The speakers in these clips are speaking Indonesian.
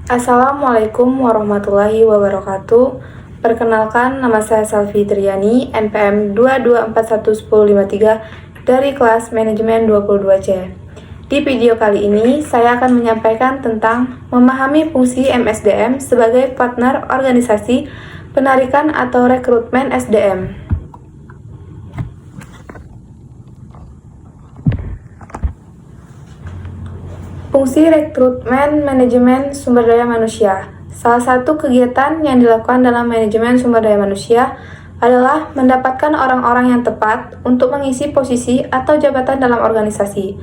Assalamualaikum warahmatullahi wabarakatuh. Perkenalkan, nama saya Salvi Triani, NPM 224111053 dari kelas Manajemen 22C. Di video kali ini, saya akan menyampaikan tentang memahami fungsi MSDM sebagai partner organisasi penarikan atau rekrutmen SDM. Fungsi rekrutmen manajemen sumber daya manusia. Salah satu kegiatan yang dilakukan dalam manajemen sumber daya manusia adalah mendapatkan orang-orang yang tepat untuk mengisi posisi atau jabatan dalam organisasi.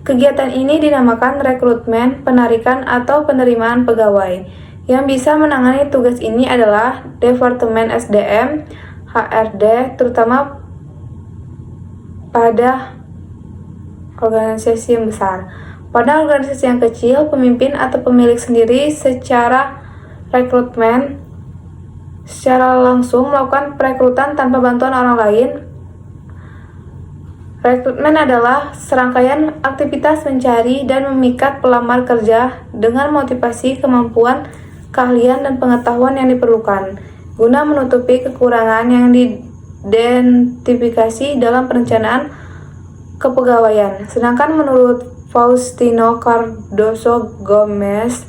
Kegiatan ini dinamakan rekrutmen, penarikan, atau penerimaan pegawai. Yang bisa menangani tugas ini adalah Departemen SDM, HRD, terutama pada organisasi yang besar. Pada organisasi yang kecil, pemimpin atau pemilik sendiri secara rekrutmen secara langsung melakukan perekrutan tanpa bantuan orang lain. Rekrutmen adalah serangkaian aktivitas mencari dan memikat pelamar kerja dengan motivasi, kemampuan, keahlian, dan pengetahuan yang diperlukan guna menutupi kekurangan yang diidentifikasi dalam perencanaan kepegawaian. Sedangkan menurut Faustino Cardoso Gomez,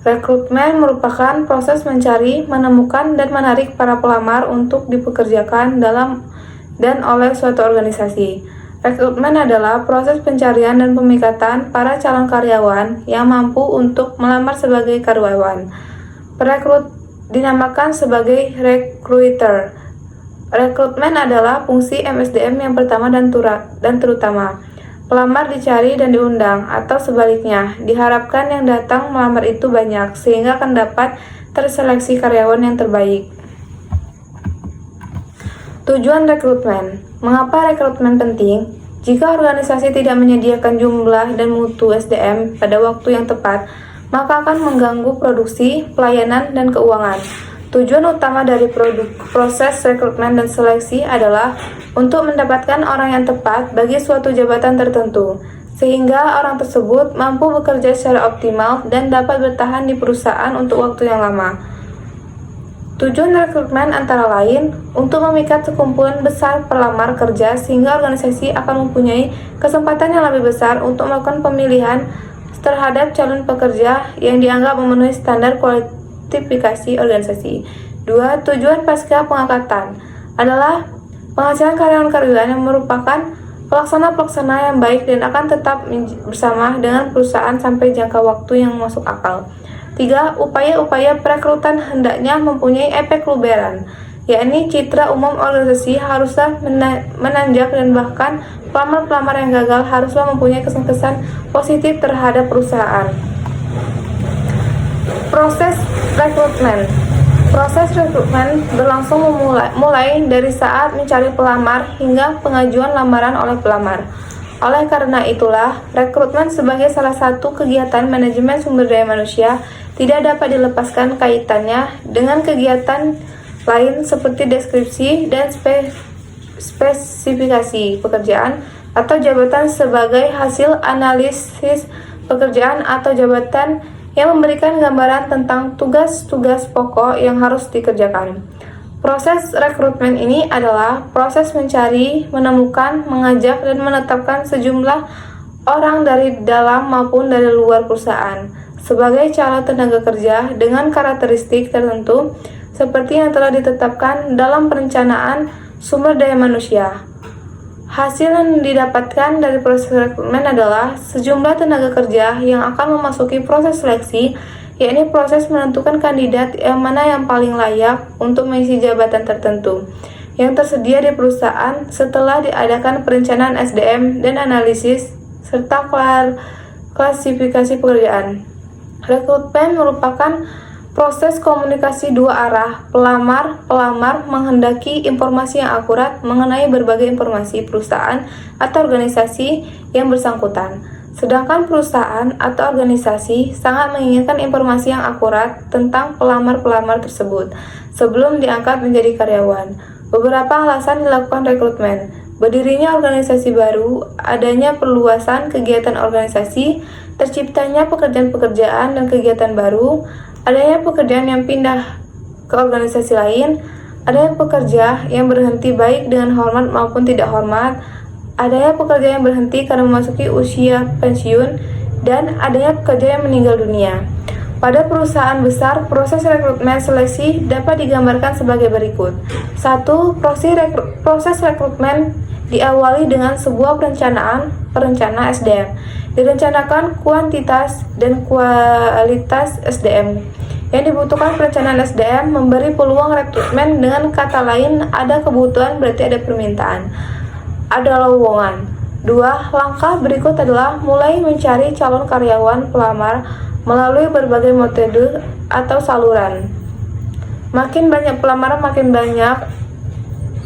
rekrutmen merupakan proses mencari, menemukan, dan menarik para pelamar untuk dipekerjakan dalam dan oleh suatu organisasi. Rekrutmen adalah proses pencarian dan pemikatan para calon karyawan yang mampu untuk melamar sebagai karyawan. Perekrut dinamakan sebagai recruiter. Rekrutmen adalah fungsi MSDM yang pertama dan terutama. Pelamar dicari dan diundang, atau sebaliknya, diharapkan yang datang melamar itu banyak, sehingga akan dapat terseleksi karyawan yang terbaik. Tujuan rekrutmen. Mengapa rekrutmen penting? Jika organisasi tidak menyediakan jumlah dan mutu SDM pada waktu yang tepat, maka akan mengganggu produksi, pelayanan, dan keuangan. Tujuan utama dari proses rekrutmen dan seleksi adalah untuk mendapatkan orang yang tepat bagi suatu jabatan tertentu, sehingga orang tersebut mampu bekerja secara optimal dan dapat bertahan di perusahaan untuk waktu yang lama. Tujuan rekrutmen antara lain untuk memikat sekumpulan besar pelamar kerja sehingga organisasi akan mempunyai kesempatan yang lebih besar untuk melakukan pemilihan terhadap calon pekerja yang dianggap memenuhi standar kualifikasi organisasi. 2. Tujuan pasca pengangkatan adalah penghasilan karyawan-karyawan yang merupakan pelaksana-pelaksana yang baik dan akan tetap bersama dengan perusahaan sampai jangka waktu yang masuk akal. 3. Upaya-upaya perekrutan hendaknya mempunyai efek luberan, yakni citra umum organisasi haruslah menanjak dan bahkan pelamar-pelamar yang gagal haruslah mempunyai kesan-kesan positif terhadap perusahaan. Proses rekrutmen. Proses rekrutmen berlangsung mulai dari saat mencari pelamar hingga pengajuan lamaran oleh pelamar. Oleh karena itulah, rekrutmen sebagai salah satu kegiatan manajemen sumber daya manusia tidak dapat dilepaskan kaitannya dengan kegiatan lain seperti deskripsi dan spesifikasi pekerjaan atau jabatan sebagai hasil analisis pekerjaan atau jabatan yang memberikan gambaran tentang tugas-tugas pokok yang harus dikerjakan. Proses rekrutmen ini adalah proses mencari, menemukan, mengajak, dan menetapkan sejumlah orang dari dalam maupun dari luar perusahaan sebagai calon tenaga kerja dengan karakteristik tertentu seperti yang telah ditetapkan dalam perencanaan sumber daya manusia. Hasil yang didapatkan dari proses rekrutmen adalah sejumlah tenaga kerja yang akan memasuki proses seleksi, yakni proses menentukan kandidat yang mana yang paling layak untuk mengisi jabatan tertentu yang tersedia di perusahaan setelah diadakan perencanaan SDM dan analisis serta klasifikasi pekerjaan. Rekrutmen merupakan proses komunikasi dua arah. Pelamar menghendaki informasi yang akurat mengenai berbagai informasi perusahaan atau organisasi yang bersangkutan. Sedangkan perusahaan atau organisasi sangat menginginkan informasi yang akurat tentang pelamar-pelamar tersebut sebelum diangkat menjadi karyawan. Beberapa alasan dilakukan rekrutmen: berdirinya organisasi baru, adanya perluasan kegiatan organisasi, terciptanya pekerjaan-pekerjaan dan kegiatan baru, adanya pekerjaan yang pindah ke organisasi lain, adanya pekerja yang berhenti baik dengan hormat maupun tidak hormat, adanya pekerja yang berhenti karena memasuki usia pensiun, dan adanya pekerja yang meninggal dunia. Pada perusahaan besar, proses rekrutmen seleksi dapat digambarkan sebagai berikut. 1. Proses rekrutmen diawali dengan sebuah perencana SDM. Direncanakan kuantitas dan kualitas SDM. Yang dibutuhkan perencanaan SDM memberi peluang rekrutmen, dengan kata lain ada kebutuhan berarti ada permintaan. Ada lowongan. 2. Langkah berikut adalah mulai mencari calon karyawan pelamar melalui berbagai metode atau saluran. Makin banyak pelamar, makin banyak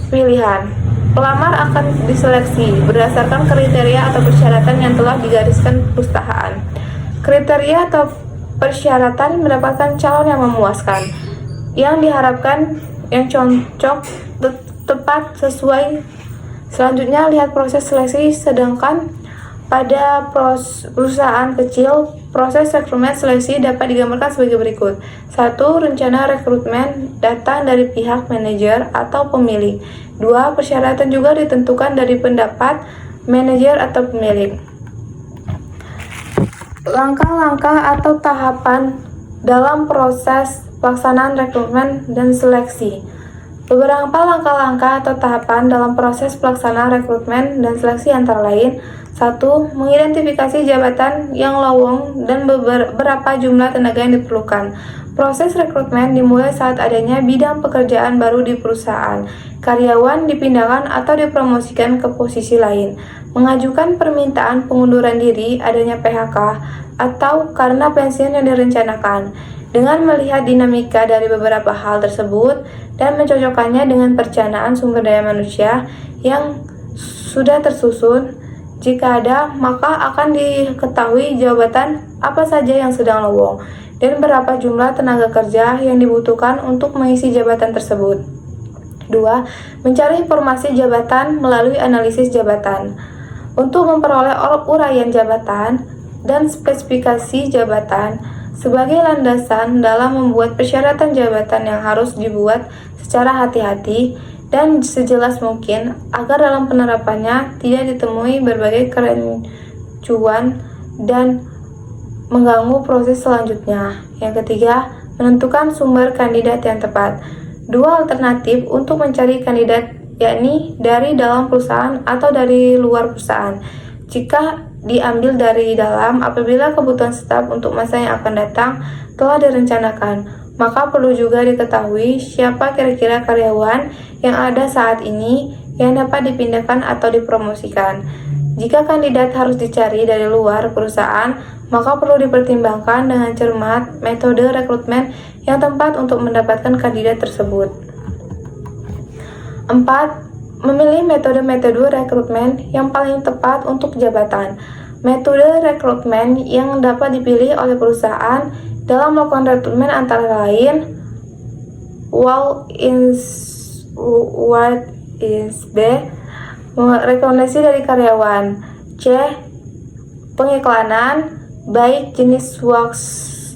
pilihan. Pelamar akan diseleksi berdasarkan kriteria atau persyaratan yang telah digariskan perusahaan. Kriteria atau persyaratan mendapatkan calon yang memuaskan, yang diharapkan, yang cocok, tepat, sesuai. Selanjutnya lihat proses seleksi. Sedangkan pada perusahaan kecil, proses rekrutmen seleksi dapat digambarkan sebagai berikut. 1. Rencana rekrutmen datang dari pihak manajer atau pemilik. 2. Persyaratan juga ditentukan dari pendapat manajer atau pemilik. Langkah-langkah atau tahapan dalam proses pelaksanaan rekrutmen dan seleksi. Beberapa langkah-langkah atau tahapan dalam proses pelaksanaan rekrutmen dan seleksi antara lain: 1. Mengidentifikasi jabatan yang lowong dan berapa jumlah tenaga yang diperlukan. Proses rekrutmen dimulai saat adanya bidang pekerjaan baru di perusahaan. Karyawan dipindahkan atau dipromosikan ke posisi lain. Mengajukan permintaan pengunduran diri, adanya PHK, atau karena pensiun yang direncanakan. Dengan melihat dinamika dari beberapa hal tersebut dan mencocokkannya dengan perencanaan sumber daya manusia yang sudah tersusun, jika ada, maka akan diketahui jabatan apa saja yang sedang lowong dan berapa jumlah tenaga kerja yang dibutuhkan untuk mengisi jabatan tersebut. 2. Mencari informasi jabatan melalui analisis jabatan. Untuk memperoleh uraian jabatan dan spesifikasi jabatan sebagai landasan dalam membuat persyaratan jabatan yang harus dibuat secara hati-hati dan sejelas mungkin agar dalam penerapannya tidak ditemui berbagai kerancuan dan mengganggu proses selanjutnya. Yang ketiga, menentukan sumber kandidat yang tepat. 2 alternatif untuk mencari kandidat, yakni dari dalam perusahaan atau dari luar perusahaan. Jika diambil dari dalam, apabila kebutuhan staf untuk masa yang akan datang telah direncanakan, maka perlu juga diketahui siapa kira-kira karyawan yang ada saat ini yang dapat dipindahkan atau dipromosikan. Jika kandidat harus dicari dari luar perusahaan, maka perlu dipertimbangkan dengan cermat metode rekrutmen yang tepat untuk mendapatkan kandidat tersebut. 4. Memilih metode-metode rekrutmen yang paling tepat untuk jabatan. Metode rekrutmen yang dapat dipilih oleh perusahaan dalam melakukan rekrutmen antara lain: what is B. Rekomendasi dari karyawan. C. Pengiklanan, baik jenis once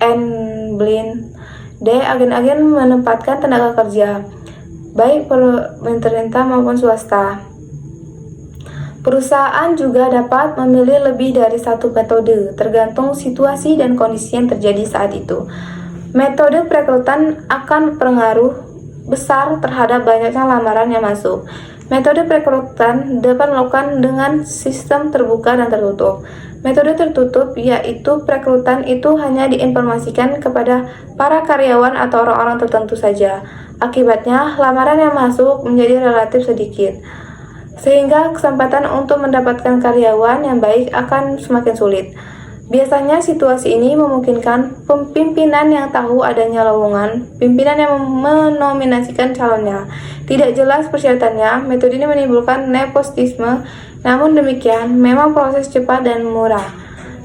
and blind. D. Agen-agen menempatkan tenaga kerja, baik pemerintah maupun swasta. Perusahaan juga dapat memilih lebih dari satu metode, tergantung situasi dan kondisi yang terjadi saat itu. Metode perekrutan akan berpengaruh besar terhadap banyaknya lamaran yang masuk. Metode perekrutan dapat dilakukan dengan sistem terbuka dan tertutup. Metode tertutup yaitu perekrutan itu hanya diinformasikan kepada para karyawan atau orang-orang tertentu saja. Akibatnya, lamaran yang masuk menjadi relatif sedikit, sehingga kesempatan untuk mendapatkan karyawan yang baik akan semakin sulit. Biasanya situasi ini memungkinkan pimpinan yang tahu adanya lowongan, pimpinan yang menominasikan calonnya. Tidak jelas persyaratannya, metode ini menimbulkan nepotisme. Namun demikian, memang proses cepat dan murah.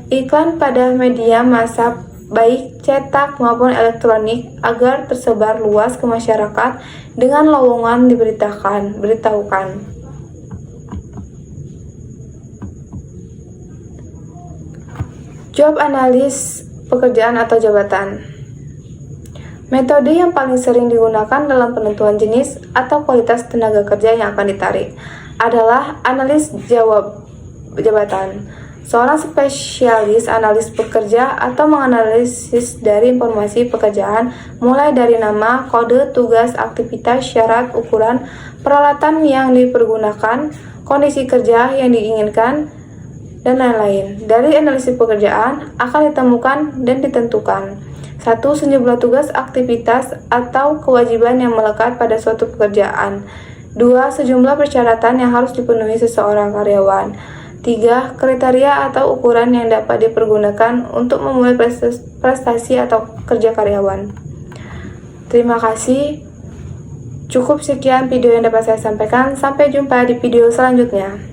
Iklan pada media massa baik cetak maupun elektronik agar tersebar luas ke masyarakat dengan lowongan diberitahukan. Job analis pekerjaan atau jabatan. Metode yang paling sering digunakan dalam penentuan jenis atau kualitas tenaga kerja yang akan ditarik adalah analis jabatan. Seorang spesialis analis pekerja atau menganalisis dari informasi pekerjaan mulai dari nama, kode, tugas, aktivitas, syarat, ukuran, peralatan yang dipergunakan, kondisi kerja yang diinginkan, dan lain-lain. Dari analisis pekerjaan akan ditemukan dan ditentukan 1. Sejumlah tugas, aktivitas, atau kewajiban yang melekat pada suatu pekerjaan. 2. Sejumlah persyaratan yang harus dipenuhi seseorang karyawan. 3. Kriteria atau ukuran yang dapat dipergunakan untuk memulai prestasi atau kerja karyawan. Terima kasih. Cukup sekian video yang dapat saya sampaikan. Sampai jumpa di video selanjutnya.